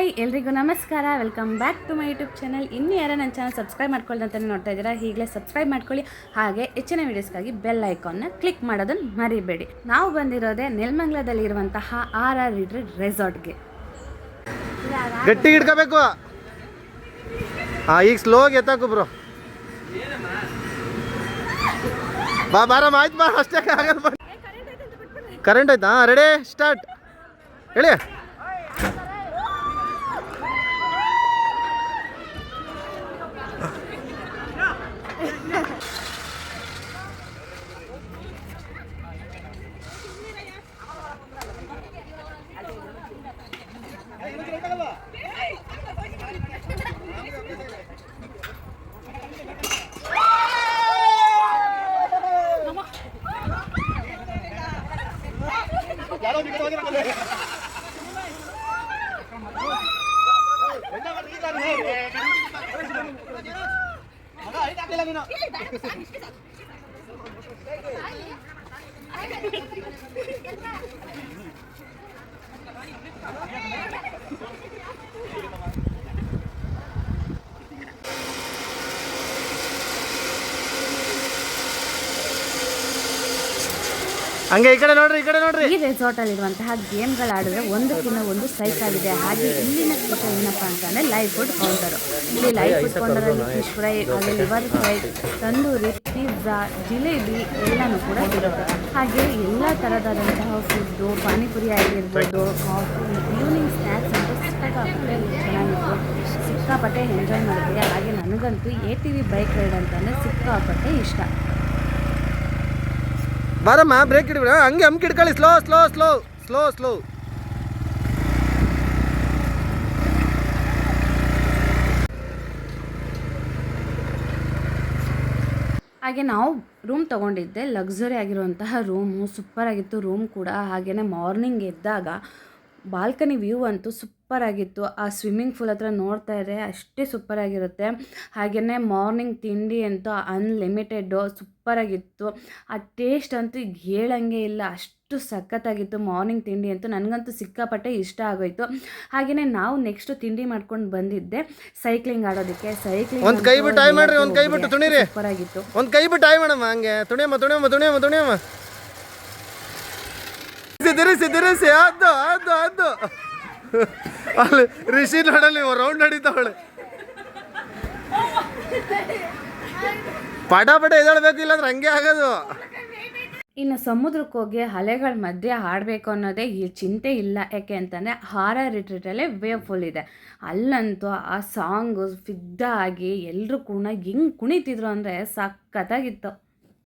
Hi ಎಲ್ರಿಗೂ ನಮಸ್ಕಾರ, welcome back to my YouTube channel. ಇನ್ನೂ ಯಾರು ನನ್ನ ಚಾನಲ್ ಸಬ್ಸ್ಕ್ರೈಬ್ ಮಾಡ್ಕೊಳ್ಳೋದಂತಾನೆ ನೋಡ್ತಾ ಇದ್ದೀರಾ, ಈಗಲೇ ಸಬ್ಸ್ಕ್ರೈಬ್ ಮಾಡ್ಕೊಳ್ಳಿ. ಹಾಗೆ ಹೆಚ್ಚಿನ ವೀಡಿಯೋಸ್ಗಾಗಿ ಬೆಲ್ ಐಕಾನ್ನ ಕ್ಲಿಕ್ ಮಾಡೋದನ್ನು ಮರಿಬೇಡಿ. ನಾವು ಬಂದಿರೋದೇ ನೆಲಮಂಗಲದಲ್ಲಿ ಇರುವಂತಹ RR ರಿಟ್ರೀಟ್ ರೆಸಾರ್ಟ್ಗೆ. ಗಟ್ಟಿ ಹಿಡ್ಕೋಬೇಕು. ಈಗ ಸ್ಲೋಗಿ ಎತ್ತಾಕು ಬ್ರೋ. ಬಾರಮ್ಮ, ಆಯ್ತು ಬಾ, ಅಷ್ಟೇ ಆಗಲ್ಲ. ಕರೆಂಟ್ ಆಯ್ತಾ? ರೆಡಿ ಸ್ಟಾರ್ಟ್ ಹೇಳಿ. ಹಂಗೆ ಈ ಕಡೆ ನೋಡ್ರಿ, ಈ ಕಡೆ ನೋಡ್ರಿ. ಈ ರೆಸಾರ್ಟ್ ಅಲ್ಲಿರುವಂತಹ ಗೇಮ್ಗಳು ಆಡಿದ್ರೆ ಒಂದಕ್ಕಿಂತ ಒಂದು ಸೈಕ್ ಆಗಿದೆ. ಹಾಗೆ ಇಲ್ಲಿನ ಸ್ಪೆಷಲ್ ಏನಪ್ಪ ಅಂತಂದ್ರೆ ಲೈವ್ ಫುಡ್ ಕೌಂಟರು. ಇಲ್ಲಿ ಲೈವ್ ಫುಡ್ ಕೌಂಟರಲ್ಲಿ ಫಿಶ್ ಫ್ರೈ, ಹಾಗೆ liver fry, tandoori, pizza, jalebi ಎಲ್ಲನೂ ಕೂಡ ಇರುತ್ತೆ. ಹಾಗೆ ಎಲ್ಲ ಥರದಾದಂತಹ ಫುಡ್ಡು, ಪಾನಿಪುರಿ ಆಗಿರ್ಬೋದು, ಕಾಫಿ, ಈವ್ನಿಂಗ್ ಸ್ನ್ಯಾಕ್ಸ್ ಅಂತ ಸಿಕ್ಕಾಪಟ್ಟೆ ಚೆನ್ನಾಗಿತ್ತು. ಸಿಕ್ಕಾಪಟ್ಟೆ ಎಂಜಾಯ್ ಮಾಡಿದ್ವಿ. ಹಾಗೆ ನನಗಂತೂ ATV ಬೈಕ್ ರೈಡ್ ಅಂತಂದರೆ ಸಿಕ್ಕಾಪಟ್ಟೆ ಇಷ್ಟ. ಬಾರಮ್ಮ, ಬ್ರೇಕ್ ಇಡ್ಬಿಡ. ಹಂಗೆ ಹಮ್ಗೆ ಇಡ್ಕೊಳ್ಳಿ. Slow slow slow slow slow. ಹಾಗೆ ನಾವು ರೂಮ್ ತೊಗೊಂಡಿದ್ದೆ, ಲಕ್ಸುರಿ ಆಗಿರುವಂತಹ ರೂಮು, ಸೂಪರಾಗಿತ್ತು ರೂಮ್ ಕೂಡ. ಹಾಗೆಯೇ ಮಾರ್ನಿಂಗ್ ಎದ್ದಾಗ ಬಾಲ್ಕನಿ ವ್ಯೂ ಅಂತೂ ಸೂಪರಾಗಿತ್ತು. ಆ ಸ್ವಿಮ್ಮಿಂಗ್ ಪೂಲ್ ಹತ್ರ ನೋಡ್ತಾ ಇದ್ದರೆ ಅಷ್ಟೇ ಸೂಪರಾಗಿರುತ್ತೆ. ಹಾಗೆಯೇ ಮಾರ್ನಿಂಗ್ ತಿಂಡಿ ಅಂತೂ ಅನ್ಲಿಮಿಟೆಡ್ಡು, ಸೂಪರಾಗಿತ್ತು. ಆ ಟೇಸ್ಟ್ ಅಂತೂ ಈಗ ಹೇಳಂಗೆ ಇಲ್ಲ, ಅಷ್ಟು ಸಖತ್ತಾಗಿತ್ತು ಮಾರ್ನಿಂಗ್ ತಿಂಡಿ ಅಂತೂ. ನನಗಂತೂ ಸಿಕ್ಕಾಪಟ್ಟೆ ಇಷ್ಟ ಆಗೋಯಿತು. ಹಾಗೆಯೇ ನಾವು ನೆಕ್ಸ್ಟು ತಿಂಡಿ ಮಾಡ್ಕೊಂಡು ಬಂದಿದ್ದೆ ಸೈಕ್ಲಿಂಗ್ ಆಡೋದಕ್ಕೆ. ಸೈಕ್ಲಿಂಗ್ ಒಂದು ಕೈ ಬಿಟ್ಟು ಟೈ ಮಾಡ್ರಿ, ಒಂದು ಕೈ ಬಿಟ್ಟು ತುಣಿರಿ. ಸೂಪರಾಗಿತ್ತು. ಒಂದು ಕೈ ಬಿಟ್ಟು ಟೈ ಮಾಡಮ್ಮ, ಹಂಗೆ ತುಣಿಯಮ್ಮ ತುಣಿಯಮ್ಮ ತುಣಿಯಮ್ಮ ತುಣಿಯಮ್ಮ. ತಿರುಸಿ ಅದು ಅಲ್ಲಿ ರಿಷಿ ನೋಡಲ್ಲಿ ರೌಂಡ್ ನಡೀತಾವಳೆ. ಪಟ ಎದ್ದೇಳಬೇಕು, ಇಲ್ಲಾಂದ್ರೆ ಹಂಗೆ ಆಗೋದು. ಇನ್ನು ಸಮುದ್ರಕ್ಕೆ ಹೋಗಿ ಅಲೆಗಳ ಮಧ್ಯೆ ಹಾಡಬೇಕು ಅನ್ನೋದೇ ಈ ಚಿಂತೆ ಇಲ್ಲ. ಯಾಕೆ ಅಂತಂದರೆ RR ರಿಟ್ರೀಟಲ್ಲೇ ವೇವ್ ಫುಲ್ ಇದೆ. ಅಲ್ಲಂತೂ ಆ ಸಾಂಗು ಫಿದ್ದಾಗಿ ಎಲ್ಲರೂ ಕೂಡ ಹೆಂಗೆ ಕುಣಿತಿದ್ರು ಅಂದರೆ ಸಖತ್ತಾಗಿತ್ತು.